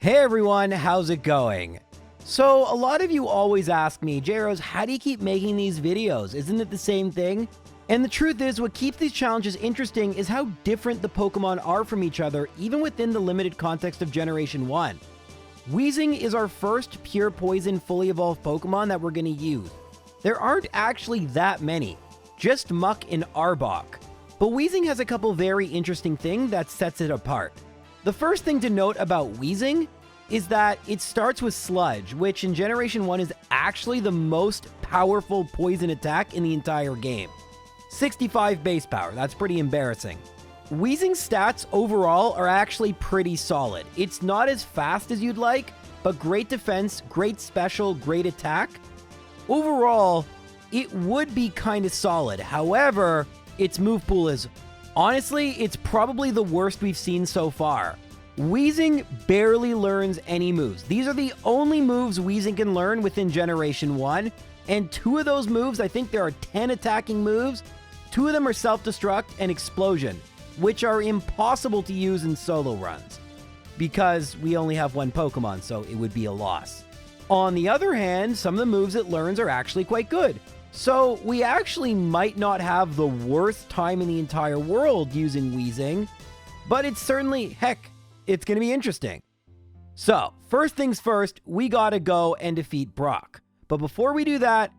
Hey everyone, how's it going? So a lot of you always ask me, J-Rose, how do you keep making these videos? Isn't it the same thing? And the truth is, what keeps these challenges interesting is how different the Pokemon are from each other, even within the limited context of Generation 1. Weezing is our first pure poison fully evolved Pokemon that we're going to use. There aren't actually that many, just Muck and Arbok. But Weezing has a couple very interesting things that sets it apart. The first thing to note about Weezing is that it starts with Sludge, which in Generation 1 is actually the most powerful poison attack in the entire game. 65 base power, that's pretty embarrassing. Weezing's stats overall are actually pretty solid. It's not as fast as you'd like, but great defense, great special, great attack. Overall, it would be kind of solid. However, its move pool is, honestly, it's probably the worst we've seen so far. Weezing barely learns any moves. These are the only moves Weezing can learn within Generation 1, and 2 of those moves, I think there are 10 attacking moves. 2 of them are Self-Destruct and Explosion, which are impossible to use in solo runs, because we only have one Pokemon, so it would be a loss. On the other hand, some of the moves it learns are actually quite good. So we actually might not have the worst time in the entire world using Weezing, but it's certainly, heck, it's going to be interesting. So, first things first, we gotta go and defeat Brock. But before we do that,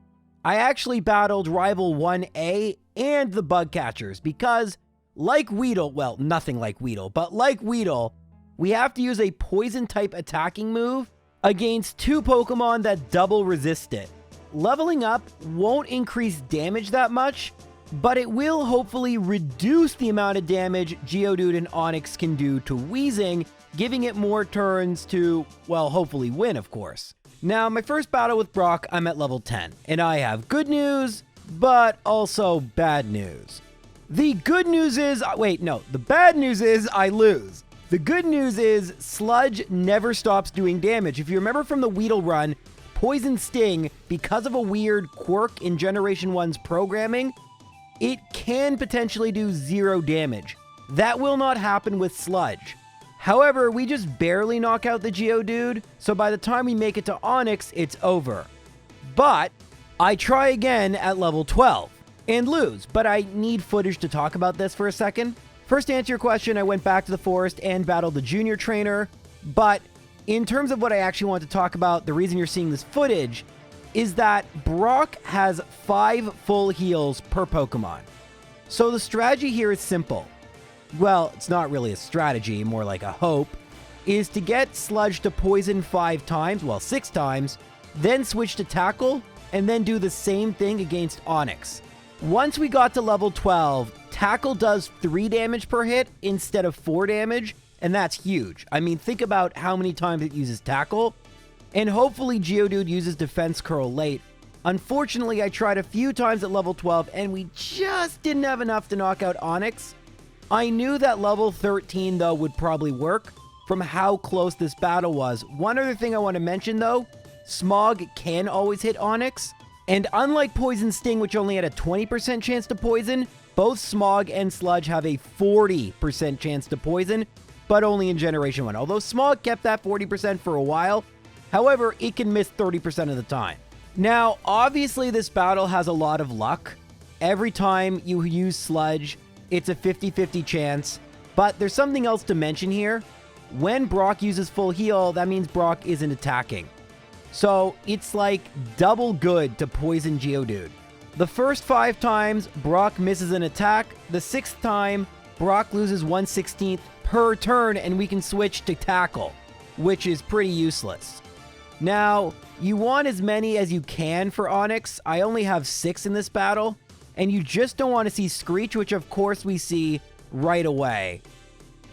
I actually battled Rival 1A and the Bug Catchers, because like Weedle, well, nothing like Weedle, but like Weedle, we have to use a poison-type attacking move against 2 Pokemon that double resist it. Leveling up won't increase damage that much, but it will hopefully reduce the amount of damage Geodude and Onix can do to Weezing, giving it more turns to, well, hopefully win, of course. Now, my first battle with Brock, I'm at level 10, and I have good news, but also bad news. The good news is, the bad news is I lose. The good news is Sludge never stops doing damage. If you remember from the Weedle run, Poison Sting, because of a weird quirk in Generation 1's programming, it can potentially do 0 damage. That will not happen with Sludge. However, we just barely knock out the Geodude, so by the time we make it to Onix, it's over. But I try again at level 12 and lose, but I need footage to talk about this for a second. First, to answer your question, I went back to the forest and battled the junior trainer, but in terms of what I actually want to talk about, the reason you're seeing this footage is that Brock has 5 full heals per Pokemon. So the strategy here is simple. Well, it's not really a strategy, more like a hope, is to get Sludge to poison 5 times, well, 6 times, then switch to Tackle, and then do the same thing against Onix. Once we got to level 12, Tackle does 3 damage per hit instead of 4 damage, and that's huge. I mean, think about how many times it uses Tackle, and hopefully Geodude uses Defense Curl late. Unfortunately, I tried a few times at level 12, and we just didn't have enough to knock out Onix. I knew that level 13, though, would probably work from how close this battle was. One other thing I want to mention, though, Smog can always hit Onix, and unlike Poison Sting, which only had a 20% chance to poison, both Smog and Sludge have a 40% chance to poison, but only in Generation 1. Although Smog kept that 40% for a while, however, it can miss 30% of the time. Now, obviously, this battle has a lot of luck. Every time you use Sludge, it's a 50-50 chance, but there's something else to mention here. When Brock uses full heal, that means Brock isn't attacking. So it's like double good to poison Geodude. The first 5 times, Brock misses an attack. The 6th time, Brock loses 1/16 per turn, and we can switch to Tackle, which is pretty useless. Now, you want as many as you can for Onix. I only have 6 in this battle, and you just don't want to see Screech, which of course we see right away.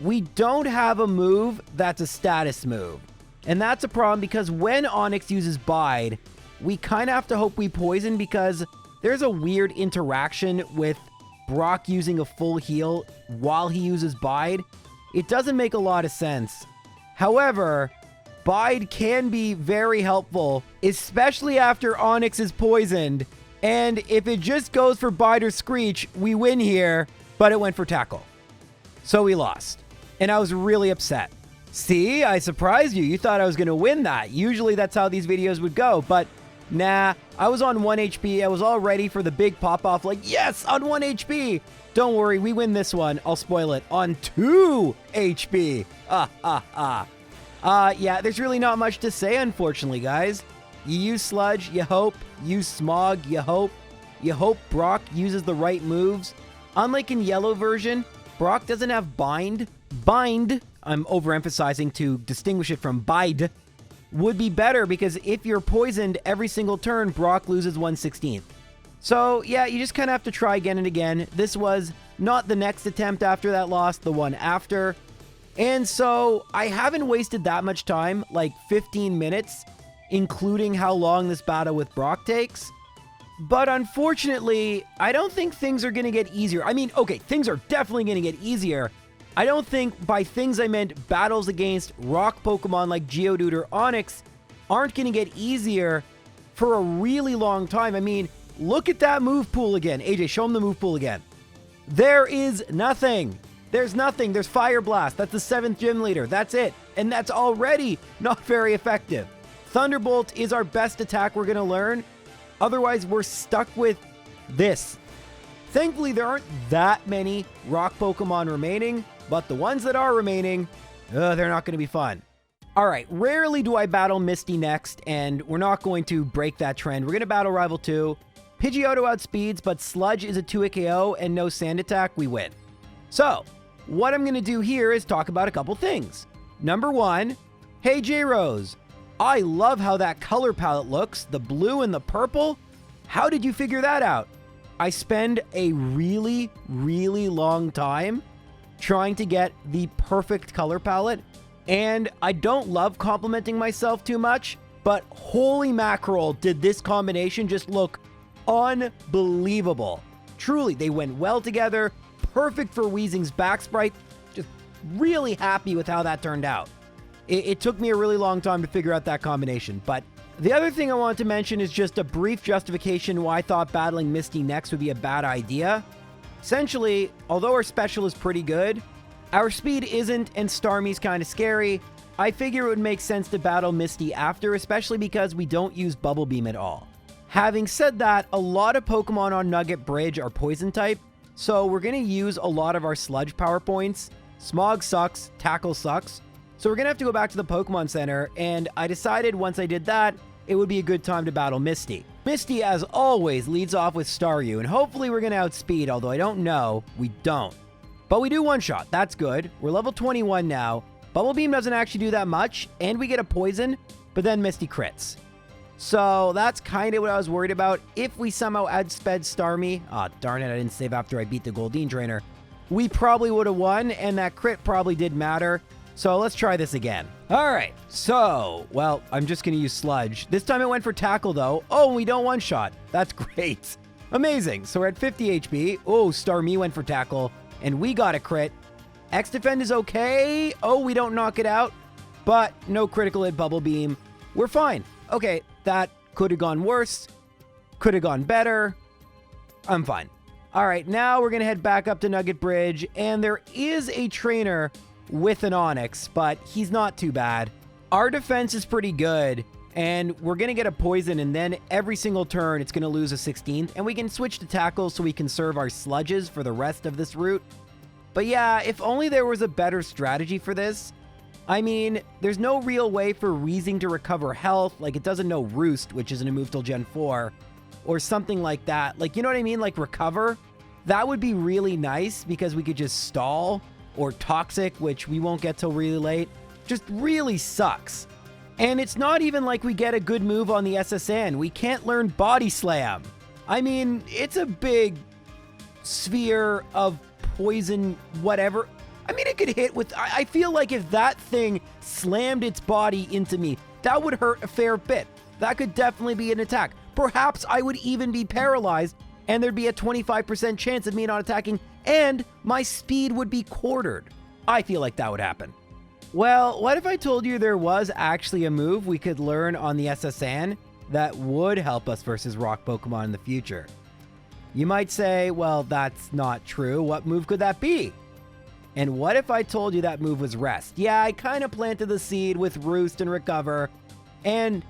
We don't have a move that's a status move, and that's a problem because when Onix uses Bide, we kind of have to hope we poison because there's a weird interaction with Brock using a full heal while he uses Bide. It doesn't make a lot of sense. However, Bide can be very helpful, especially after Onix is poisoned. And if it just goes for Bide or Screech, we win here, but it went for Tackle. So we lost. And I was really upset. See, I surprised you. You thought I was going to win that. Usually that's how these videos would go, but nah, I was on 1 HP. I was all ready for the big pop-off, like, yes, on 1 HP. Don't worry, we win this one. I'll spoil it. On 2 HP. Yeah, there's really not much to say, unfortunately, guys. You use Sludge, you hope. Use Smog, you hope. You hope Brock uses the right moves. Unlike in yellow version, Brock doesn't have Bind. Bind, I'm overemphasizing to distinguish it from Bide, would be better because if you're poisoned every single turn, Brock loses 1/16. So, yeah, you just kind of have to try again and again. This was not the next attempt after that loss, the one after. And so, I haven't wasted that much time, like 15 minutes, including how long this battle with Brock takes. But unfortunately, I don't think things are going to get easier. I mean, okay, things are definitely going to get easier. I don't think by things I meant battles against rock Pokemon like Geodude or Onix aren't going to get easier for a really long time. I mean, look at that move pool again. AJ, show him the move pool again. There is nothing. There's nothing. There's Fire Blast. That's the 7th gym leader. That's it. And that's already not very effective. Thunderbolt is our best attack we're going to learn. Otherwise, we're stuck with this. Thankfully, there aren't that many rock Pokemon remaining, but the ones that are remaining, they're not going to be fun. All right, rarely do I battle Misty next, and we're not going to break that trend. We're going to battle Rival 2. Pidgeotto outspeeds, but Sludge is a 2-hit KO and no Sand Attack, we win. So, what I'm going to do here is talk about a couple things. Number 1, hey J-Rose, I love how that color palette looks, the blue and the purple. How did you figure that out? I spend a really, really long time trying to get the perfect color palette, and I don't love complimenting myself too much, but holy mackerel, did this combination just look unbelievable. Truly, they went well together, perfect for Weezing's back sprite. Just really happy with how that turned out. It took me a really long time to figure out that combination, but the other thing I wanted to mention is just a brief justification why I thought battling Misty next would be a bad idea. Essentially, although our special is pretty good, our speed isn't and Starmie's kind of scary. I figure it would make sense to battle Misty after, especially because we don't use Bubble Beam at all. Having said that, a lot of Pokemon on Nugget Bridge are Poison type, so we're going to use a lot of our Sludge power points. Smog sucks, Tackle sucks. So we're going to have to go back to the Pokemon Center, and I decided once I did that, it would be a good time to battle Misty. Misty, as always, leads off with Staryu, and hopefully we're going to outspeed, although I don't know. We don't. But we do one-shot. That's good. We're level 21 now. Bubble Beam doesn't actually do that much, and we get a Poison, but then Misty crits. So that's kind of what I was worried about. If we somehow outsped Starmie, darn it, I didn't save after I beat the Goldeen Trainer, we probably would have won, and that crit probably did matter. So let's try this again. All right, so, well, I'm just going to use Sludge. This time it went for Tackle, though. Oh, we don't one-shot. That's great. Amazing. So we're at 50 HP. Oh, Starmie went for Tackle, and we got a crit. X-Defend is okay. Oh, we don't knock it out, but no critical hit Bubble Beam. We're fine. Okay, that could have gone worse. Could have gone better. I'm fine. All right, now we're going to head back up to Nugget Bridge, and there is a trainer with an Onix, but he's not too bad. Our defense is pretty good, and we're going to get a Poison, and then every single turn it's going to lose a 16th, and we can switch to Tackle so we can serve our Sludges for the rest of this route. But yeah, if only there was a better strategy for this. I mean, there's no real way for Wheezing to recover health, like it doesn't know Roost, which isn't a move till Gen 4, or something like that. Like, you know what I mean? Like Recover? That would be really nice because we could just stall, or Toxic, which we won't get till really late. Just really sucks. And it's not even like we get a good move on the SSN. We can't learn Body Slam. I mean, it's a big sphere of poison, whatever. I mean, it could hit with... I feel like if that thing slammed its body into me, that would hurt a fair bit. That could definitely be an attack. Perhaps I would even be paralyzed, and there'd be a 25% chance of me not attacking, and my speed would be quartered. I feel like that would happen. Well, what if I told you there was actually a move we could learn on the SSN that would help us versus rock Pokemon in the future? You might say, well, that's not true. What move could that be? And what if I told you that move was Rest? Yeah, I kind of planted the seed with Roost and Recover, and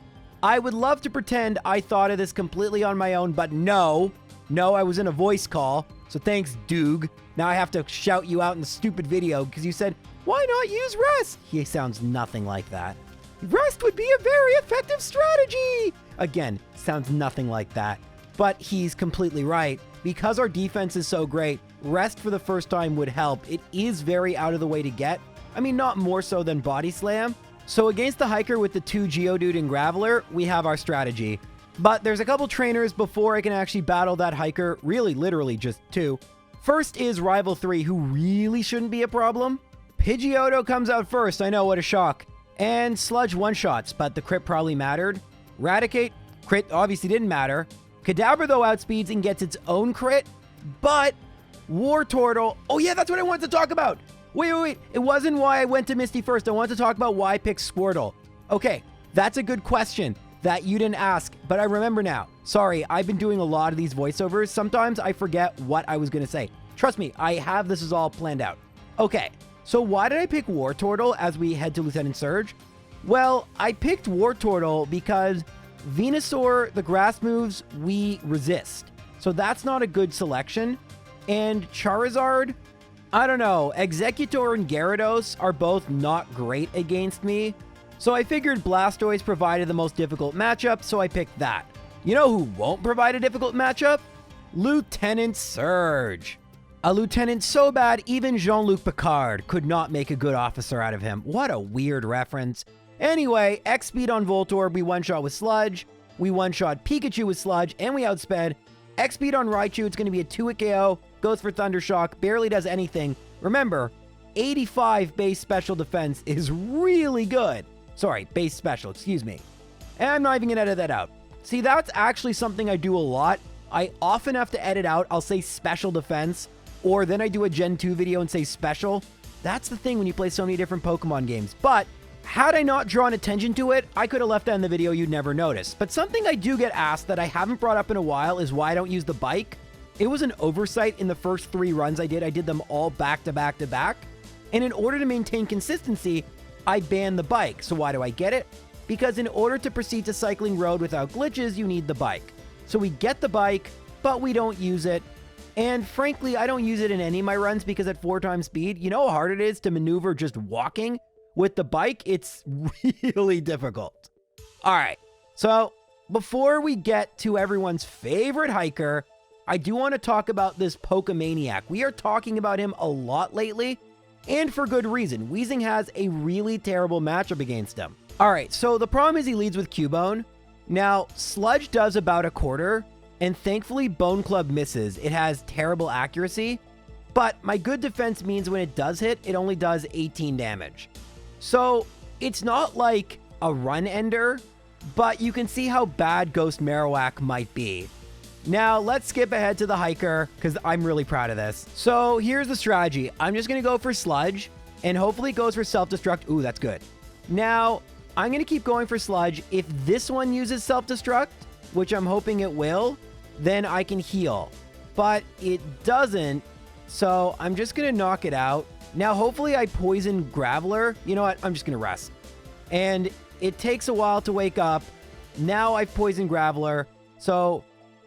I would love to pretend I thought of this completely on my own, but no, I was in a voice call, so thanks, Doog. Now I have to shout you out in the stupid video because you said, why not use Rest? He sounds nothing like that. Rest would be a very effective strategy. Again, sounds nothing like that. But he's completely right. Because our defense is so great, Rest for the first time would help. It is very out of the way to get. I mean, not more so than Body Slam. So against the Hiker with the 2 Geodude and Graveler, we have our strategy. But there's a couple trainers before I can actually battle that Hiker. Really, literally just 2. First is Rival 3, who really shouldn't be a problem. Pidgeotto comes out first. I know, what a shock. And Sludge one-shots, but the crit probably mattered. Raticate, crit obviously didn't matter. Kadabra, though, outspeeds and gets its own crit. But Wartortle... Oh, yeah, that's what I wanted to talk about. Wait. It wasn't why I went to Misty first. I wanted to talk about why I picked Squirtle. Okay, that's a good question that you didn't ask, but I remember now. Sorry, I've been doing a lot of these voiceovers. Sometimes I forget what I was going to say. Trust me, I have this is all planned out. Okay, so why did I pick Wartortle as we head to Lieutenant Surge? Well, I picked Wartortle because Venusaur, the grass moves, we resist. So that's not a good selection. And Charizard, I don't know, Executor and Gyarados are both not great against me. So I figured Blastoise provided the most difficult matchup, so I picked that. You know who won't provide a difficult matchup? Lieutenant Surge. A lieutenant so bad, even Jean-Luc Picard could not make a good officer out of him. What a weird reference. Anyway, X-Speed on Voltorb, we one-shot with Sludge. We one-shot Pikachu with Sludge, and we outsped. X-Speed on Raichu, it's going to be a 2-hit KO. Goes for Thundershock, barely does anything. Remember, 85 base special defense is really good. Sorry, base special, excuse me. And I'm not even going to edit that out. See, that's actually something I do a lot. I often have to edit out, I'll say special defense, or then I do a Gen 2 video and say special. That's the thing when you play so many different Pokemon games. But had I not drawn attention to it, I could have left that in the video, you'd never notice. But something I do get asked that I haven't brought up in a while is why I don't use the bike. It was an oversight in the first 3 runs I did them all back to back to back. And in order to maintain consistency, I banned the bike. So why do I get it? Because in order to proceed to Cycling Road without glitches, you need the bike. So we get the bike, but we don't use it. And frankly, I don't use it in any of my runs because at 4 times speed, you know how hard it is to maneuver just walking? With the bike, it's really difficult. All right, so before we get to everyone's favorite hiker, I do want to talk about this Pokemaniac. We are talking about him a lot lately, and for good reason. Weezing has a really terrible matchup against him. All right, so the problem is he leads with Cubone. Now, Sludge does about a quarter, and thankfully Bone Club misses. It has terrible accuracy, but my good defense means when it does hit, it only does 18 damage. So it's not like a run ender, but you can see how bad Ghost Marowak might be. Now, let's skip ahead to the hiker, because I'm really proud of this. So here's the strategy. I'm just going to go for Sludge, and hopefully it goes for Self-Destruct. Ooh, that's good. Now, I'm going to keep going for Sludge. If this one uses Self-Destruct, which I'm hoping it will, then I can heal. But it doesn't, so I'm just going to knock it out. Now, hopefully I poison Graveler. You know what? I'm just going to rest. And it takes a while to wake up. Now I've poisoned Graveler. So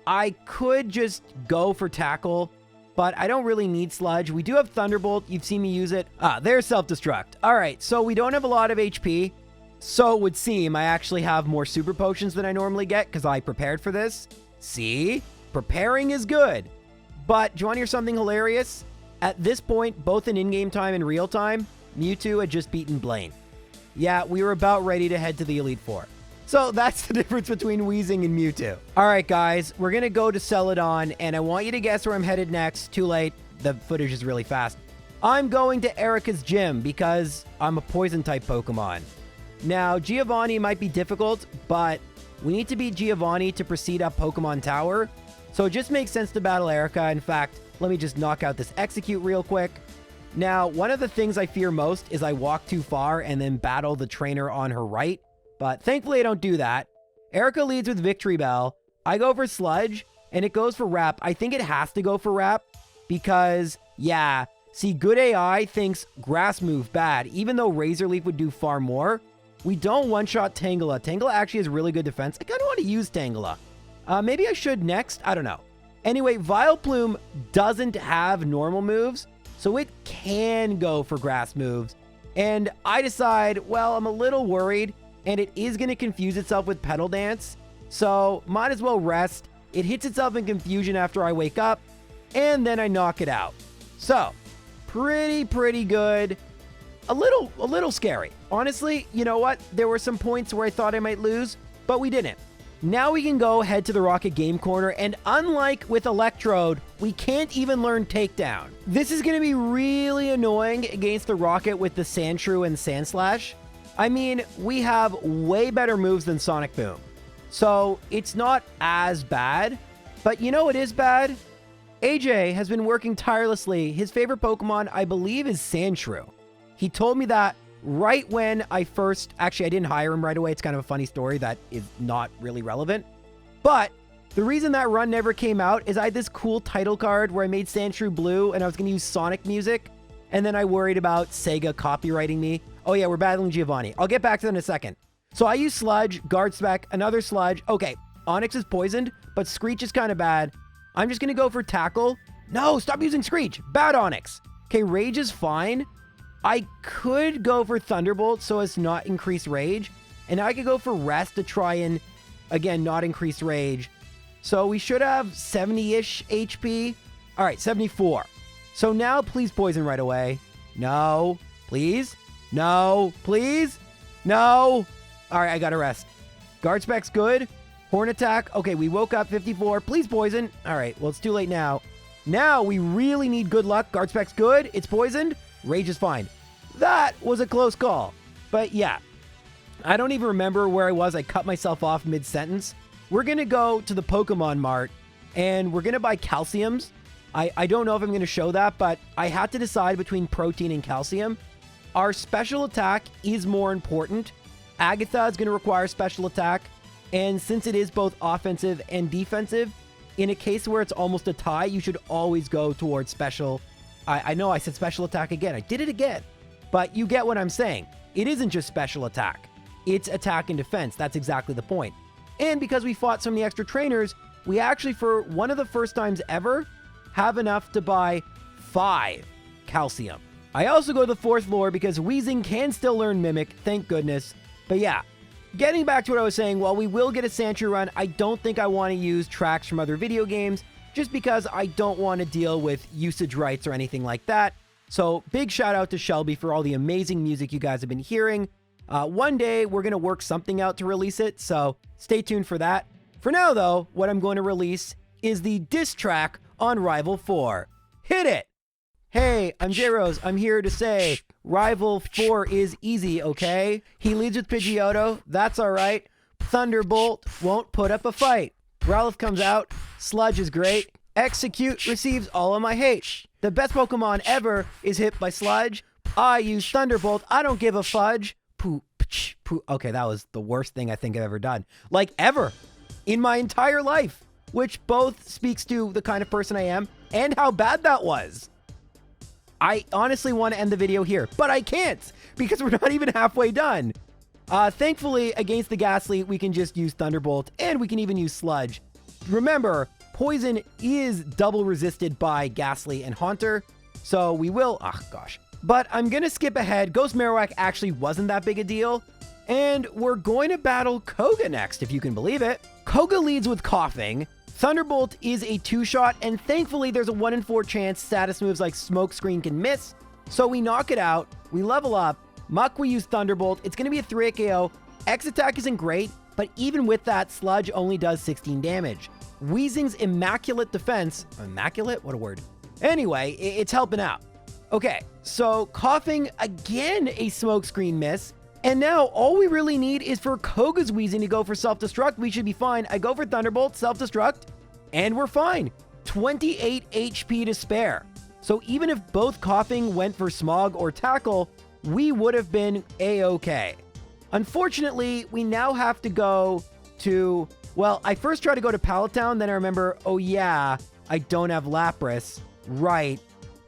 I could just go for Tackle, but I don't really need Sludge. We do have Thunderbolt. You've seen me use it. There's Self-Destruct. All right, so we don't have a lot of HP. So it would seem I actually have more Super Potions than I normally get because I prepared for this. See? Preparing is good. But do you want to hear something hilarious? At this point, both in in-game time and real time, Mewtwo had just beaten Blaine. Yeah, we were about ready to head to the Elite Four. So that's the difference between Weezing and Mewtwo. All right, guys, we're going to go to Celadon, and I want you to guess where I'm headed next. Too late. The footage is really fast. I'm going to Erica's gym because I'm a Poison-type Pokemon. Now, Giovanni might be difficult, but we need to beat Giovanni to proceed up Pokemon Tower. So it just makes sense to battle Erica. In fact, let me just knock out this Execute real quick. Now, one of the things I fear most is I walk too far and then battle the trainer on her right. But thankfully, I don't do that. Erica leads with Victory Bell. I go for Sludge, and it goes for Wrap. I think it has to go for Wrap because, yeah, See, good AI thinks grass move bad, even though Razor Leaf would do far more. We don't one-shot Tangela. Tangela actually has really good defense. I kind of want to use Tangela. Maybe I should next. I don't know. Anyway, Vileplume doesn't have normal moves, so it can go for grass moves. And I decide, well, I'm a little worried, and it is going to confuse itself with Petal Dance. So might as well rest. It hits itself in confusion after I wake up, and then I knock it out. So pretty good. A little scary. Honestly, you know what? There were some points where I thought I might lose, but we didn't. Now we can go head to the Rocket Game Corner, and unlike with Electrode, we can't even learn Takedown. This is going to be really annoying against the Rocket with the Sandshrew and Sandslash. I mean, we have way better moves than Sonic Boom, so it's not as bad. But you know what is bad? AJ has been working tirelessly. His favorite Pokemon, I believe, is Sandshrew. He told me that right when I first... Actually, I didn't hire him right away. It's kind of a funny story that is not really relevant. But the reason that run never came out is I had this cool title card where I made Sandshrew blue and I was going to use Sonic music. And then I worried about Sega copywriting me. Oh yeah, we're battling Giovanni. I'll get back to that in a second. So I use Sludge, Guard Spec, another Sludge. Okay, Onix is poisoned, but Screech is kind of bad. I'm just going to go for Tackle. No, stop using Screech. Bad Onix. Okay, Rage is fine. I could go for Thunderbolt so as to not increase Rage. And I could go for Rest to try and, again, not increase Rage. So we should have 70-ish HP. All right, 74. So now please Poison right away. No, please. No, please. No. All right, I got to rest. Guard Spec's good. Horn Attack. Okay, we woke up 54. Please Poison. All right, well, it's too late now. Now we really need good luck. Guard Spec's good. It's poisoned. Rage is fine. That was a close call. But yeah, I don't even remember where I was. I cut myself off mid-sentence. We're going to go to the Pokemon Mart, and we're going to buy calciums. I don't know if I'm going to show that, but I had to decide between protein and calcium. Our special attack is more important. Agatha is going to require special attack, and since it is both offensive and defensive, in a case where it's almost a tie, you should always go towards special. I know I said special attack again. I did it again. But you get what I'm saying. It isn't just special attack. It's attack and defense. That's exactly the point. And because we fought so many extra trainers, we actually, for one of the first times ever, have enough to buy 5 calcium. I also go to the 4th lore because Weezing can still learn Mimic, thank goodness. But yeah, getting back to what I was saying, while we will get a Sandshrew run, I don't think I want to use tracks from other video games, just because I don't want to deal with usage rights or anything like that. So big shout out to Shelby for all the amazing music you guys have been hearing. One day we're going to work something out to release it, so stay tuned for that. For now though, what I'm going to release is the diss track on Rival 4. Hit it! Hey, I'm J-Rose. I'm here to say Rival 4 is easy, okay? He leads with Pidgeotto. That's alright. Thunderbolt won't put up a fight. Growlithe comes out. Sludge is great. Execute receives all of my hate. The best Pokemon ever is hit by Sludge. I use Thunderbolt. I don't give a fudge. Poo, pch, poo. Okay, that was the worst thing I think I've ever done. Like, ever. In my entire life. Which both speaks to the kind of person I am and how bad that was. I honestly want to end the video here, but I can't because we're not even halfway done. Thankfully, against the Ghastly, we can just use Thunderbolt and we can even use Sludge. Remember, Poison is double resisted by Ghastly and Haunter, so we will... Oh, gosh. But I'm going to skip ahead. Ghost Marowak actually wasn't that big a deal. And we're going to battle Koga next, if you can believe it. Koga leads with Coughing. Thunderbolt is a 2-shot, and thankfully there's a 1 in 4 chance status moves like Smokescreen can miss. So we knock it out, we level up, Muck we use Thunderbolt, it's going to be a 3 KO. X attack isn't great, but even with that, Sludge only does 16 damage. Weezing's Immaculate Defense, Immaculate? What a word. Anyway, it's helping out. Okay, so Coughing, again a Smokescreen miss. And now all we really need is for Koga's Weezing to go for self-destruct. We should be fine. I go for Thunderbolt, self-destruct, and we're fine. 28 HP to spare. So even if both Coughing went for Smog or Tackle, we would have been A-okay. Unfortunately, we now have to go to... Well, I first tried to go to Pallet Town, then I remember, oh yeah, I don't have Lapras. Right.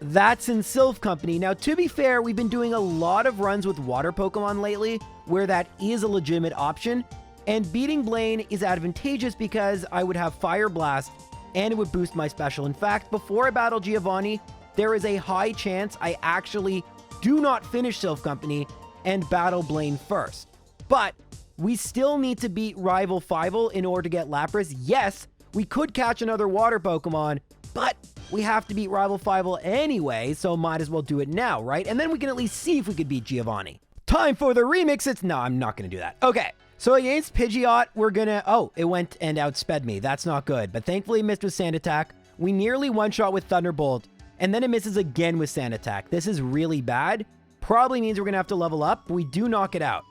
That's in Silph Company. Now, to be fair, we've been doing a lot of runs with water Pokemon lately, where that is a legitimate option, and beating Blaine is advantageous because I would have Fire Blast, and it would boost my special. In fact, before I battle Giovanni, there is a high chance I actually do not finish Silph Company and battle Blaine first. But we still need to beat Rival Fivel in order to get Lapras. Yes, we could catch another water Pokemon, but we have to beat Rival Fivel anyway, so might as well do it now, right? And then we can at least see if we could beat Giovanni. Time for the remix. No, I'm not going to do that. Okay, so against Pidgeot, we're going to... Oh, it went and outsped me. That's not good. But thankfully, missed with Sand Attack. We nearly one-shot with Thunderbolt, and then it misses again with Sand Attack. This is really bad. Probably means we're going to have to level up, but we do knock it out.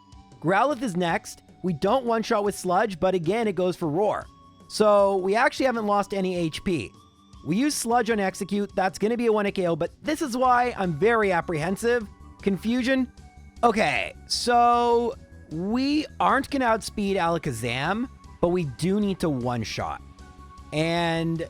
Growlithe is next. We don't one-shot with Sludge, but again, it goes for Roar. So we actually haven't lost any HP. We use Sludge on Execute. That's going to be a 1-hit KO, but this is why I'm very apprehensive. Confusion. Okay, so we aren't going to outspeed Alakazam, but we do need to one-shot. And,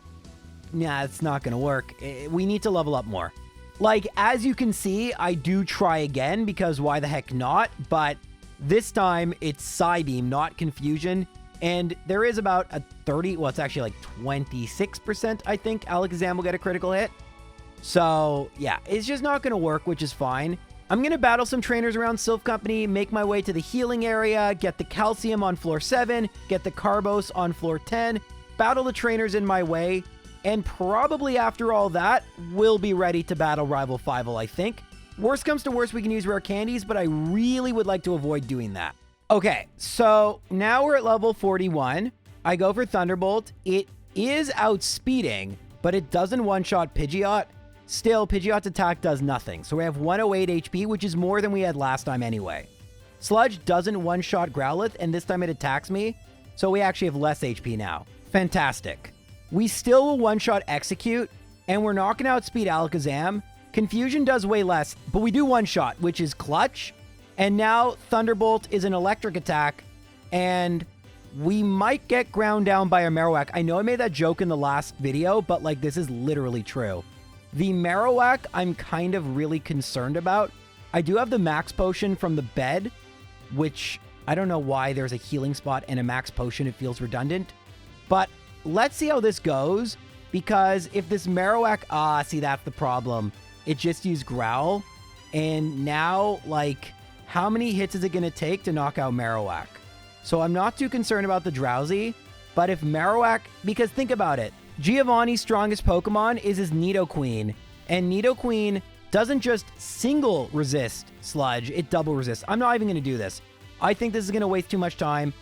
nah, it's not going to work. We need to level up more. Like, as you can see, I do try again, because why the heck not? But this time, it's Psybeam, not Confusion. And there is about a 30, well, it's actually like 26%, I think, Alakazam will get a critical hit. So, yeah, it's just not going to work, which is fine. I'm going to battle some trainers around Silph Company, make my way to the healing area, get the Calcium on floor 7, get the Carbos on floor 10, battle the trainers in my way, and probably after all that, we'll be ready to battle Rival Fivel, I think. Worst comes to worst, we can use rare candies, but I really would like to avoid doing that. Okay, so now we're at level 41. I go for Thunderbolt. It is outspeeding, but it doesn't one-shot Pidgeot. Still, Pidgeot's attack does nothing. So we have 108 HP, which is more than we had last time anyway. Sludge doesn't one-shot Growlithe, and this time it attacks me. So we actually have less HP now. Fantastic. We still will one-shot Execute, and we're not going to outspeed Alakazam. Confusion does way less, but we do one-shot, which is clutch. And now Thunderbolt is an electric attack, and we might get ground down by a Marowak. I know I made that joke in the last video, but like this is literally true. The Marowak I'm kind of really concerned about. I do have the Max Potion from the bed, which I don't know why there's a healing spot and a Max Potion. It feels redundant. But let's see how this goes, because if this Marowak... see, that's the problem. It just used Growl, and now, like... How many hits is it going to take to knock out Marowak? So I'm not too concerned about the Drowsy, but if Marowak... Because think about it. Giovanni's strongest Pokemon is his Nidoqueen, and Nidoqueen doesn't just single resist Sludge, it double resists. I'm not even going to do this. I think this is going to waste too much time.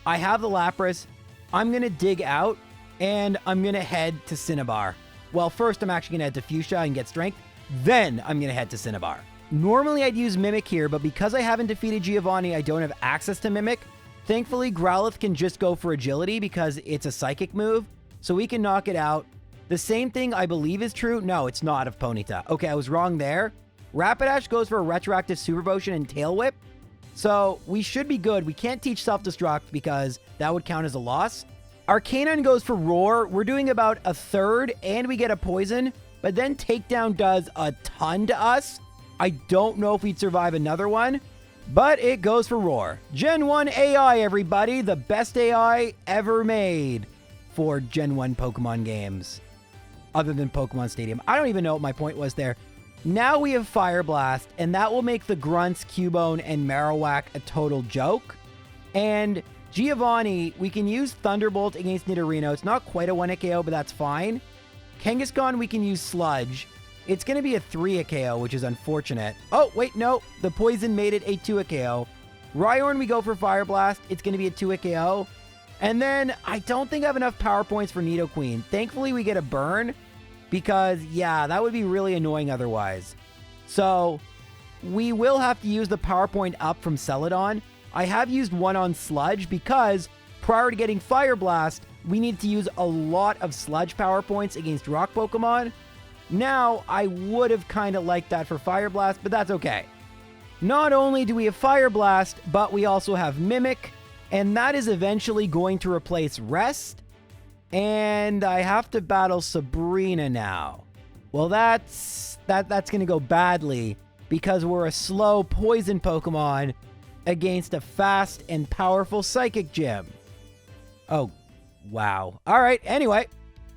I have the Lapras. I'm going to dig out, and I'm going to head to Cinnabar. Well, first I'm actually going to head to Fuchsia and get Strength. Then I'm going to head to Cinnabar. Normally I'd use Mimic here, but because I haven't defeated Giovanni, I don't have access to Mimic. Thankfully, Growlithe can just go for Agility because it's a Psychic move, so we can knock it out. The same thing I believe is true. No, it's not of Ponyta. Okay, I was wrong there. Rapidash goes for a Retroactive Super Potion and Tail Whip, so we should be good. We can't teach Self-Destruct because that would count as a loss. Arcanine goes for Roar. We're doing about a third, and we get a Poison, but then Takedown does a ton to us. I don't know if we'd survive another one, but it goes for Roar. Gen 1 AI, everybody. The best AI ever made for Gen 1 Pokemon games, other than Pokemon Stadium. I don't even know what my point was there. Now we have Fire Blast, and that will make the Grunts, Cubone, and Marowak a total joke. And Giovanni, we can use Thunderbolt against Nidorino. It's not quite a 1-hit KO, but that's fine. Kangaskhan, we can use Sludge. It's going to be a 3-hit KO, which is unfortunate. Oh, wait, no. The Poison made it a 2-hit KO. Rhyhorn, we go for Fire Blast. It's going to be a 2-hit KO. And then I don't think I have enough power points for Nidoqueen. Thankfully, we get a burn because, yeah, that would be really annoying otherwise. So we will have to use the power point up from Celadon. I have used one on Sludge because prior to getting Fire Blast, we need to use a lot of Sludge power points against Rock Pokemon. Now, I would have kind of liked that for Fire Blast, but that's okay. Not only do we have Fire Blast, but we also have Mimic, and that is eventually going to replace Rest. And I have to battle Sabrina now. Well, that's going to go badly because we're a slow poison Pokemon against a fast and powerful Psychic Gym. Oh, wow. All right, anyway.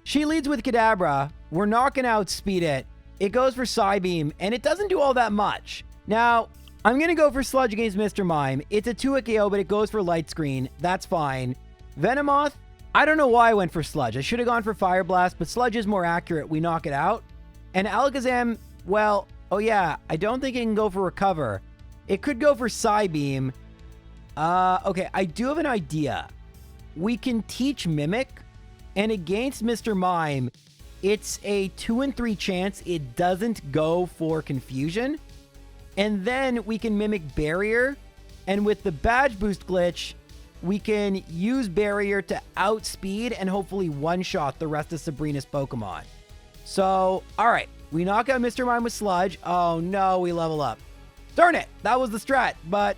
She leads with Kadabra. We're not going to outspeed it. It goes for Psybeam, and it doesn't do all that much. Now, I'm going to go for Sludge against Mr. Mime. It's a 2-hit KO, but it goes for Light Screen. That's fine. Venomoth, I don't know why I went for Sludge. I should have gone for Fire Blast, but Sludge is more accurate. We knock it out. And Alakazam, well, oh yeah, I don't think it can go for Recover. It could go for Psybeam. Okay, I do have an idea. We can teach Mimic, and against Mr. Mime, it's a 2 in 3 chance it doesn't go for Confusion. And then we can Mimic Barrier, and with the Badge Boost glitch, we can use Barrier to outspeed and hopefully one-shot the rest of Sabrina's Pokemon. So, alright, we knock out Mr. Mime with Sludge. Oh no, we level up. Darn it, that was the strat, but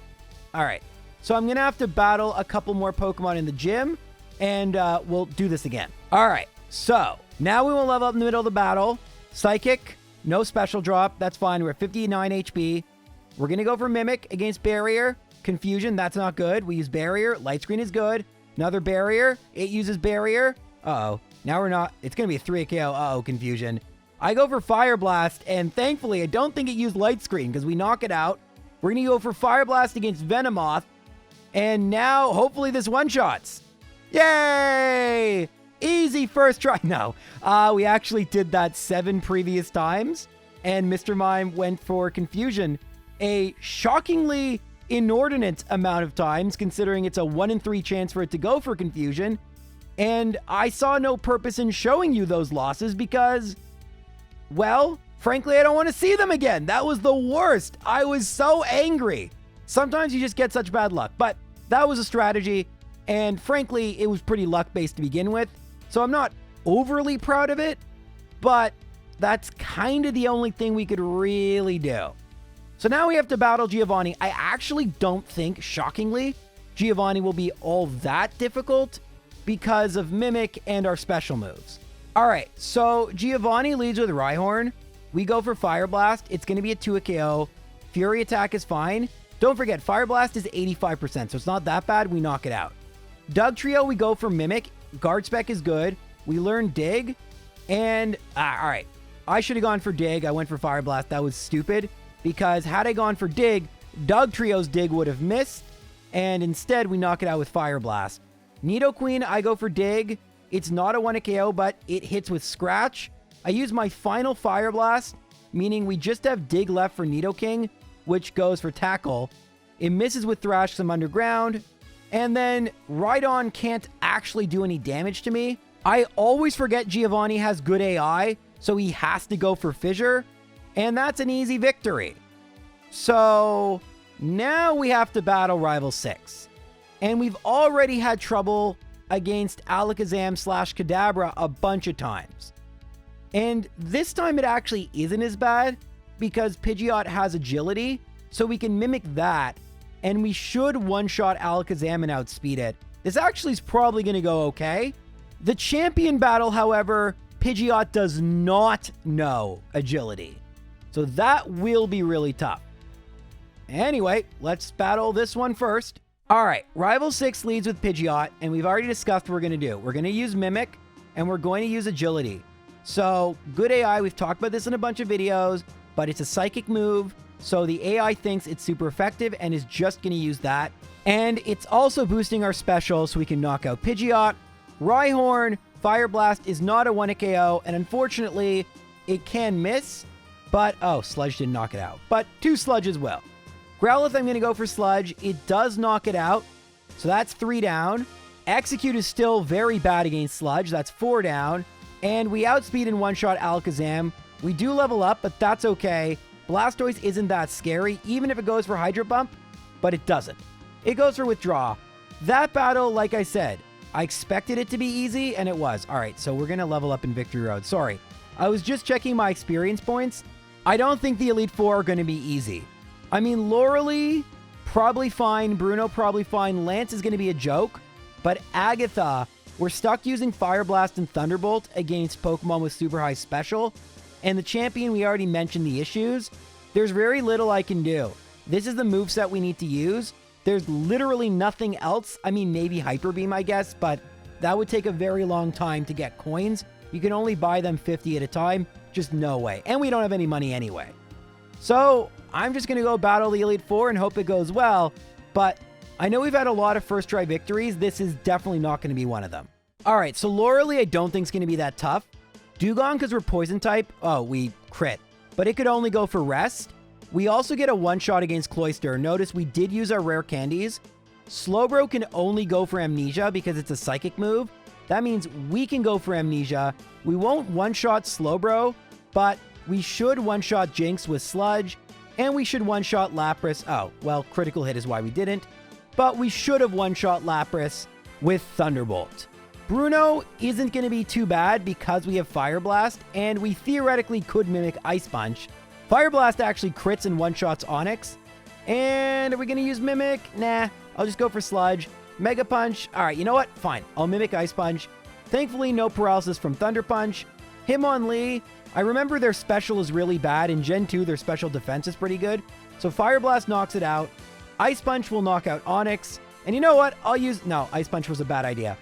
alright. So I'm going to have to battle a couple more Pokemon in the gym, and we'll do this again. Alright, so now we will level up in the middle of the battle. Psychic, no special drop, that's fine. We're at 59 HP. We're going to go for Mimic against Barrier. Confusion, that's not good. We use Barrier. Light Screen is good. Another Barrier. It uses Barrier. Uh-oh. Now we're not. It's going to be a 3-hit KO. Uh-oh, Confusion. I go for Fire Blast, and thankfully, I don't think it used Light Screen because we knock it out. We're going to go for Fire Blast against Venomoth, and now, hopefully, this one-shots. Yay! Easy first try. No. We actually did that 7 previous times, and Mr. Mime went for Confusion a shockingly inordinate amount of times, considering it's a 1 in 3 chance for it to go for Confusion. And I saw no purpose in showing you those losses because, well, frankly, I don't want to see them again. That was the worst. I was so angry. Sometimes you just get such bad luck, but that was a strategy. And frankly, it was pretty luck-based to begin with. So I'm not overly proud of it, but that's kind of the only thing we could really do. So now we have to battle Giovanni. I actually don't think, shockingly, Giovanni will be all that difficult because of Mimic and our special moves. All right, so Giovanni leads with Rhyhorn. We go for Fire Blast. It's going to be a 2-hit KO. Fury Attack is fine. Don't forget, Fire Blast is 85%, so it's not that bad. We knock it out. Doug Trio, we go for Mimic. Guard Spec is good. We learn Dig. And, all right, I should have gone for Dig. I went for Fire Blast. That was stupid. Because had I gone for Dig, Doug Trio's Dig would have missed, and instead we knock it out with Fire Blast. Nidoqueen, I go for Dig. It's not a 1-hit KO, but it hits with Scratch. I use my final Fire Blast, meaning we just have Dig left for Nidoking, which goes for Tackle. It misses with Thrash, some Underground, and then Rhydon can't actually do any damage to me. I always forget Giovanni has good AI, so he has to go for Fissure. And that's an easy victory. So now we have to battle Rival 6. And we've already had trouble against Alakazam/Kadabra a bunch of times. And this time it actually isn't as bad because Pidgeot has agility, so we can mimic that. And we should one-shot Alakazam and outspeed it. This actually is probably going to go okay. The champion battle, however, Pidgeot does not know agility. So that will be really tough. Anyway, let's battle this one first. All right, Rival 6 leads with Pidgeot, and we've already discussed what we're going to do. We're going to use Mimic, and we're going to use Agility. So, good AI, we've talked about this in a bunch of videos, but it's a Psychic move, so the AI thinks it's super effective and is just going to use that. And it's also boosting our special so we can knock out Pidgeot. Rhyhorn, Fire Blast is not a 1-hit KO, and unfortunately, it can miss. But, oh, Sludge didn't knock it out. But 2 Sludges will. Growlithe, I'm going to go for Sludge. It does knock it out. So that's 3 down. Execute is still very bad against Sludge. That's 4 down. And we outspeed and one-shot Alakazam. We do level up, but that's okay. Blastoise isn't that scary, even if it goes for Hydro Pump. But it doesn't. It goes for Withdraw. That battle, like I said, I expected it to be easy, and it was. All right, so we're going to level up in Victory Road. Sorry. I was just checking my experience points. I don't think the Elite Four are going to be easy. I mean, Lorelee, probably fine. Bruno, probably fine. Lance is going to be a joke. But Agatha, we're stuck using Fire Blast and Thunderbolt against Pokemon with super high special. and the champion, we already mentioned the issues. There's very little I can do. This is the moveset we need to use. There's literally nothing else. I mean, maybe Hyper Beam, I guess, but that would take a very long time to get coins. You can only buy them 50 at a time. Just no way. And we don't have any money anyway. So I'm just going to go battle the Elite Four and hope it goes well. But I know we've had a lot of first try victories. This is definitely not going to be one of them. All right, so Lorelei I don't think is going to be that tough. Dugong, because we're poison type, oh, we crit. But it could only go for rest. We also get a one-shot against Cloyster. Notice we did use our rare candies. Slowbro can only go for Amnesia because it's a psychic move. That means we can go for Amnesia. We won't one-shot Slowbro, but we should one-shot Jinx with Sludge, and we should one-shot Lapras. Oh, well, critical hit is why we didn't. But we should have one-shot Lapras with Thunderbolt. Bruno isn't going to be too bad because we have Fire Blast, and we theoretically could mimic Ice Punch. Fire Blast actually crits and one-shots Onix. And are we going to use Mimic? Nah, I'll just go for Sludge. Mega Punch. All right, you know what? Fine. I'll mimic Ice Punch. Thankfully, no paralysis from Thunder Punch. Hitmonlee. I remember their special is really bad. In Gen 2, their special defense is pretty good. So Fire Blast knocks it out. Ice Punch will knock out Onix. And you know what? I'll use... No, Ice Punch was a bad idea.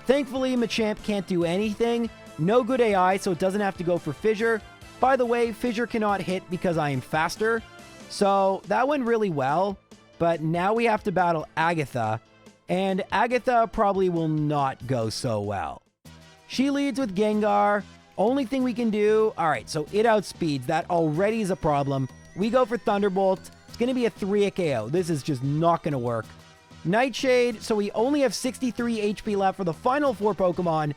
Thankfully, Machamp can't do anything. No good AI, so it doesn't have to go for Fissure. By the way, Fissure cannot hit because I am faster. So that went really well. But now we have to battle Agatha. And Agatha probably will not go so well. She leads with Gengar. Only thing we can do... Alright, so it outspeeds. That already is a problem. We go for Thunderbolt. It's going to be a 3-hit KO. This is just not going to work. Nightshade, so we only have 63 HP left for the final 4 Pokemon.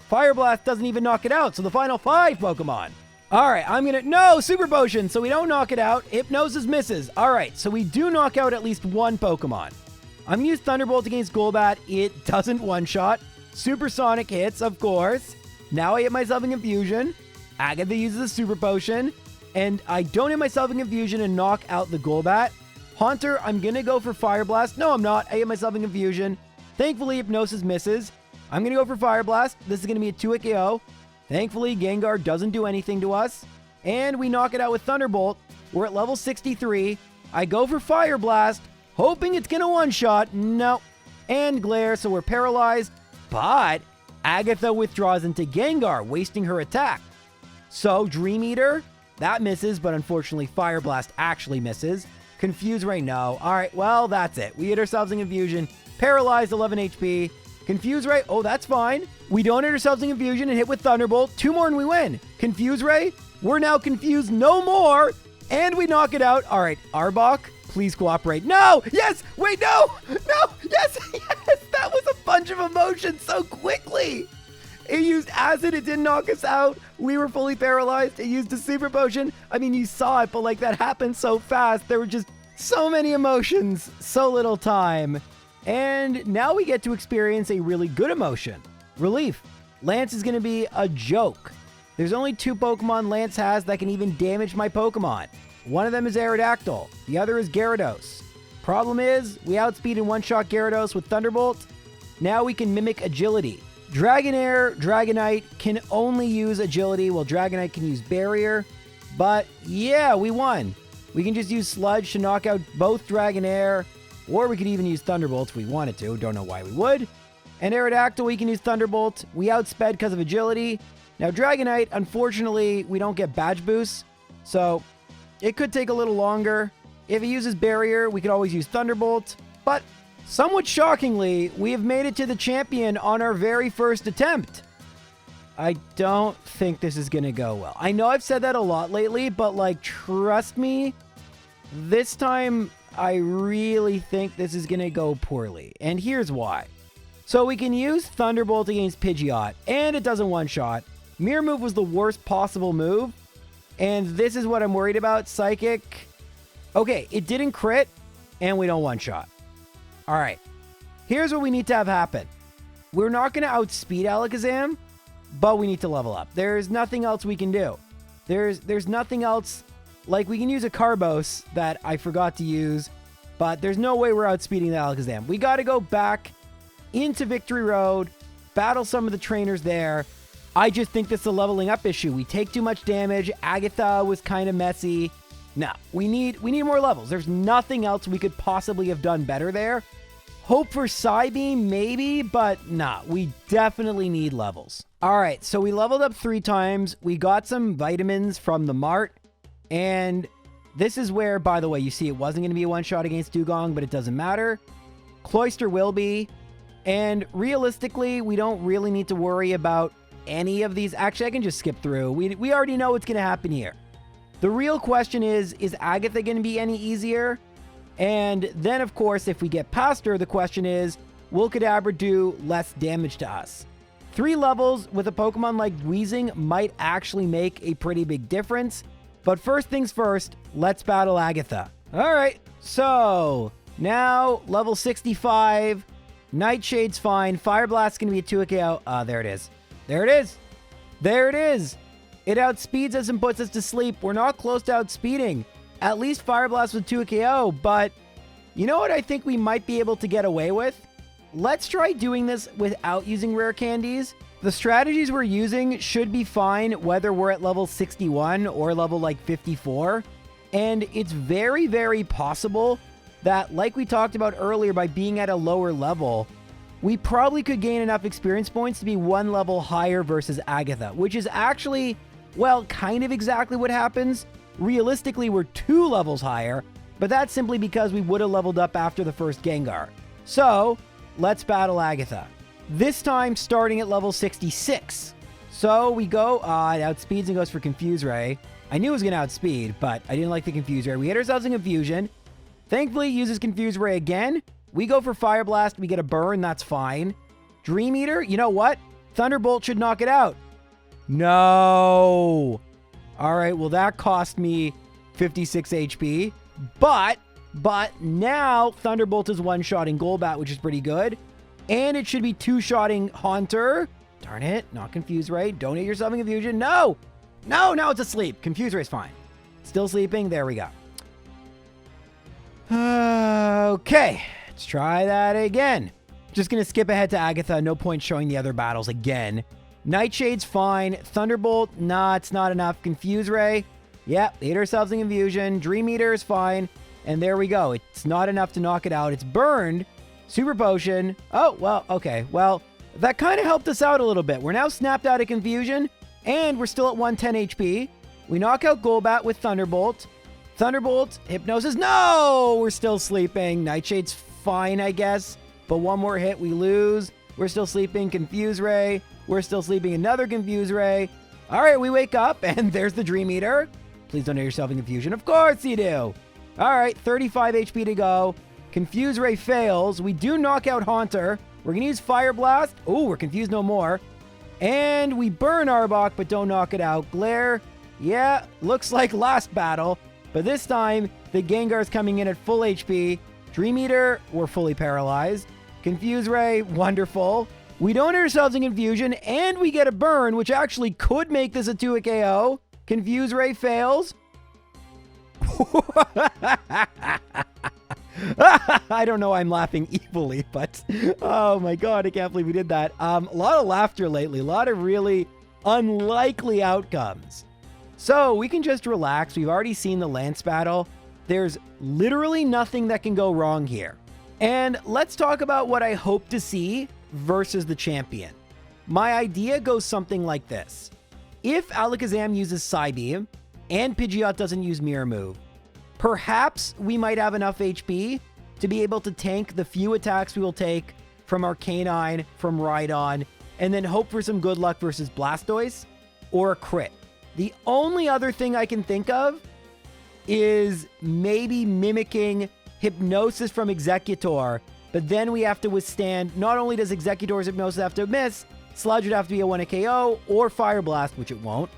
Fire Blast doesn't even knock it out, so the final 5 Pokemon. Alright, I'm going to... No! Super Potion, so we don't knock it out. Hypnosis misses. Alright, so we do knock out at least 1 Pokemon. I'm going to use Thunderbolt against Golbat. It doesn't one-shot. Supersonic hits, of course. Now I hit myself in Confusion. Agatha uses a Super Potion. And I don't hit myself in Confusion and knock out the Golbat. Haunter, I'm going to go for Fire Blast. No, I'm not. I hit myself in Confusion. Thankfully, Hypnosis misses. I'm going to go for Fire Blast. This is going to be a 2-hit KO. Thankfully, Gengar doesn't do anything to us. And we knock it out with Thunderbolt. We're at level 63. I go for Fire Blast, hoping it's going to one-shot. No. And Glare, so we're paralyzed. But Agatha withdraws into Gengar, wasting her attack. So, Dream Eater, that misses, but unfortunately, Fire Blast actually misses. Confuse Ray, no. Alright, well, that's it. We hit ourselves in Confusion. Paralyzed, 11 HP. Confuse Ray, oh, that's fine. We don't hit ourselves in Confusion and hit with Thunderbolt. 2 more and we win. Confuse Ray, we're now confused no more. And we knock it out. Alright, Arbok, please cooperate. No! Yes! Wait, no! No! Yes! Yes! That was a bunch of emotions so quickly! It used Acid, it didn't knock us out. We were fully paralyzed. It used a Super Potion. I mean, you saw it, but like that happened so fast. There were just so many emotions, so little time. And now we get to experience a really good emotion. Relief. Lance is going to be a joke. There's only 2 Pokemon Lance has that can even damage my Pokemon. One of them is Aerodactyl. The other is Gyarados. Problem is, we outspeed and one-shot Gyarados with Thunderbolt. Now we can mimic Agility. Dragonair, Dragonite can only use Agility, while Dragonite can use Barrier. But yeah, we won. We can just use Sludge to knock out both Dragonair, or we could even use Thunderbolt if we wanted to. Don't know why we would. And Aerodactyl, we can use Thunderbolt. We outsped because of Agility. Now Dragonite, unfortunately, we don't get Badge Boost, so it could take a little longer. If he uses Barrier, we could always use Thunderbolt. But somewhat shockingly, we have made it to the champion on our very first attempt. I don't think this is going to go well. I know I've said that a lot lately, but like, trust me, this time I really think this is going to go poorly. And here's why. So we can use Thunderbolt against Pidgeot, and it doesn't one-shot. Mirror Move was the worst possible move, and this is what I'm worried about. Psychic. Okay, it didn't crit, and we don't one-shot. All right, here's what we need to have happen. We're not going to outspeed Alakazam, but we need to level up. There's nothing else we can do. There's nothing else. Like, we can use a Carbos that I forgot to use, but there's no way we're outspeeding the Alakazam. We got to go back into Victory Road, battle some of the trainers there, I just think this is a leveling up issue. We take too much damage. Agatha was kind of messy. No, we need more levels. There's nothing else we could possibly have done better there. Hope for Psybeam, maybe, but nah, we definitely need levels. All right, so we leveled up 3 times. We got some vitamins from the mart, and this is where, by the way, you see it wasn't going to be a one-shot against Dugong, but it doesn't matter. Cloyster will be, and realistically, we don't really need to worry about any of these. Actually, I can just skip through. We already know what's going to happen here. The real question is Agatha going to be any easier? And then, of course, if we get past her, the question is, will Kadabra do less damage to us? 3 levels with a Pokemon like Weezing might actually make a pretty big difference. But first things first, let's battle Agatha. All right, so now level 65. Nightshade's fine. Fire Blast's going to be a 2 KO. There it is. There it is. There it is. It outspeeds us and puts us to sleep. We're not close to outspeeding. At least Fire Blast with 2 KO, but you know what I think we might be able to get away with? Let's try doing this without using rare candies. The strategies we're using should be fine whether we're at level 61 or level like 54. And it's very, very possible that, like we talked about earlier, by being at a lower level, we probably could gain enough experience points to be 1 level higher versus Agatha, which is actually, well, kind of exactly what happens. Realistically, we're 2 levels higher, but that's simply because we would have leveled up after the first Gengar. So, let's battle Agatha. This time, starting at level 66. So, we go, it outspeeds and goes for Confuse Ray. I knew it was going to outspeed, but I didn't like the Confuse Ray. We hit ourselves in Confusion. Thankfully, it uses Confuse Ray again. We go for Fire Blast. We get a burn. That's fine. Dream Eater, you know what? Thunderbolt should knock it out. No. All right, well, that cost me 56 HP. But now Thunderbolt is one-shotting Golbat, which is pretty good. And it should be 2-shotting Haunter. Darn it, not Confuse Ray. Don't hit yourself in Confusion. No! No, now it's asleep. Confuse Ray's fine. Still sleeping. There we go. Okay, let's try that again. Just going to skip ahead to Agatha. No point showing the other battles again. Nightshade's fine. Thunderbolt, nah, it's not enough. Confuse Ray, yep, hit ourselves in Confusion. Dream Eater is fine. And there we go. It's not enough to knock it out. It's burned. Super Potion. Oh, well, okay. Well, that kind of helped us out a little bit. We're now snapped out of Confusion, and we're still at 110 HP. We knock out Golbat with Thunderbolt. Thunderbolt, Hypnosis. No! We're still sleeping. Nightshade's fine, I guess. But one more hit, we lose. We're still sleeping. Confuse Ray. We're still sleeping. Another Confuse Ray. All right, we wake up, and there's the Dream Eater. Please don't hit yourself in Confusion. Of course you do. All right, 35 HP to go. Confuse Ray fails. We do knock out Haunter. We're going to use Fire Blast. Oh, we're confused no more. And we burn Arbok, but don't knock it out. Glare. Yeah, looks like last battle. But this time, the Gengar's coming in at full HP. Dream Eater, we're fully paralyzed. Confuse Ray, wonderful. We don't hit ourselves in Confusion, and we get a burn, which actually could make this a 2 KO. Confuse Ray fails. I don't know why I'm laughing evilly, but oh my god, I can't believe we did that. A lot of laughter lately, a lot of really unlikely outcomes. So we can just relax. We've already seen the Lance battle. There's literally nothing that can go wrong here. And let's talk about what I hope to see versus the champion. My idea goes something like this. If Alakazam uses Psybeam and Pidgeot doesn't use Mirror Move, perhaps we might have enough HP to be able to tank the few attacks we will take from Arcanine, from Rhydon, and then hope for some good luck versus Blastoise or a crit. The only other thing I can think of is maybe mimicking Hypnosis from Executor, but then we have to withstand, not only does Executor's Hypnosis have to miss, Sludge would have to be a 1 KO, or Fire Blast, which it won't.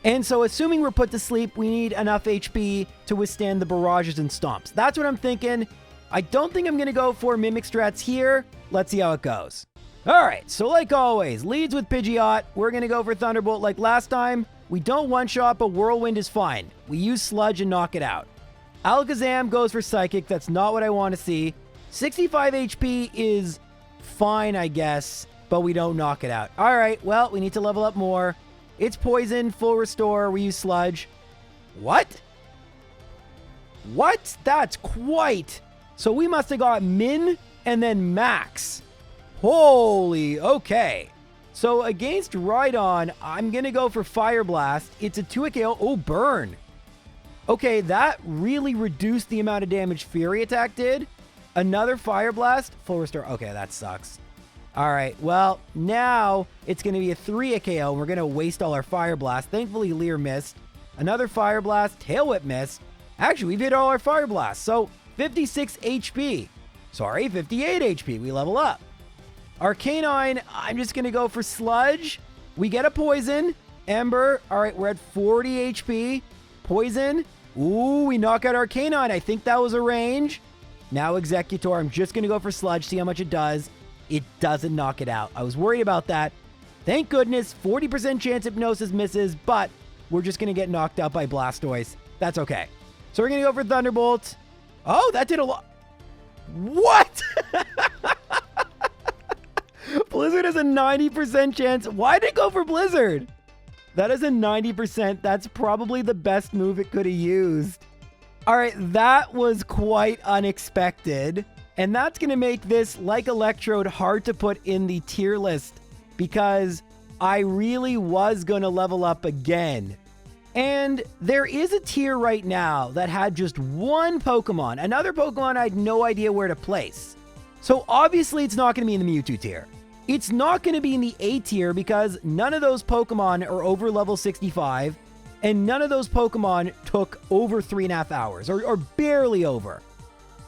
And so assuming we're put to sleep, we need enough HP to withstand the barrages and stomps. That's what I'm thinking. I don't think I'm going to go for Mimic Strats here. Let's see how it goes. All right, so like always, leads with Pidgeot. We're going to go for Thunderbolt like last time. We don't one-shot, but Whirlwind is fine. We use Sludge and knock it out. Alakazam goes for Psychic. That's not what I want to see. 65 HP is fine, I guess. but we don't knock it out. All right, well, we need to level up more. It's poison, full restore, we use sludge. What? What? That's quite... So we must have got min and then max. Holy, okay. So against Rhydon, I'm going to go for Fire Blast. It's a 2-hit KO. Oh, burn. Okay, that really reduced the amount of damage Fury Attack did. Another Fire Blast, full restore. Okay, that sucks. All right, well, now it's going to be a 3-hit KO, and we're going to waste all our Fire Blast. Thankfully, Leer missed. Another Fire Blast, Tail Whip missed. Actually, we've hit all our Fire Blasts, so 56 HP. Sorry, 58 HP. We level up. Arcanine, I'm just going to go for Sludge. We get a Poison. Ember, all right, we're at 40 HP. Poison. Ooh, we knock out Arcanine. I think that was a range. Now Executor, I'm just going to go for Sludge, see how much it does. It doesn't knock it out. I was worried about that. Thank goodness, 40% chance Hypnosis misses, but we're just going to get knocked out by Blastoise. That's okay. So we're going to go for Thunderbolt. Oh, that did a lot. What? Blizzard has a 90% chance. Why did it go for Blizzard? That is a 90%. That's probably the best move it could have used. All right, that was quite unexpected. And that's going to make this, like Electrode, hard to put in the tier list because I really was going to level up again. And there is a tier right now that had just one Pokemon. Another Pokemon I had no idea where to place. So obviously it's not going to be in the Mewtwo tier. It's not going to be in the A tier because none of those Pokemon are over level 65. And none of those Pokemon took over 3.5 hours or barely over.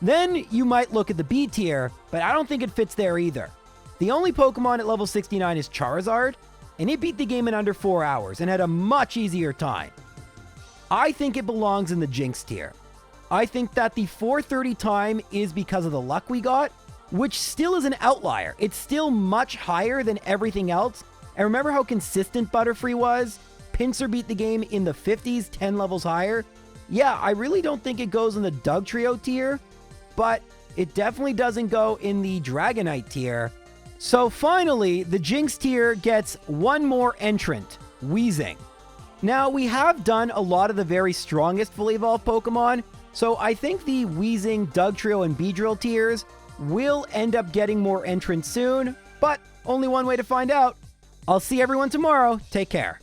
Then you might look at the B tier, but I don't think it fits there either. The only Pokemon at level 69 is Charizard, and it beat the game in under 4 hours and had a much easier time. I think it belongs in the Jinx tier. I think that the 430 time is because of the luck we got, which still is an outlier. It's still much higher than everything else. And remember how consistent Butterfree was? Pinsir beat the game in the 50s, 10 levels higher. Yeah, I really don't think it goes in the Dugtrio tier, but it definitely doesn't go in the Dragonite tier. So finally, the Jinx tier gets one more entrant, Weezing. Now, we have done a lot of the very strongest fully evolved Pokemon, so I think the Weezing, Dugtrio, and Beedrill tiers will end up getting more entrants soon, but only one way to find out. I'll see everyone tomorrow. Take care.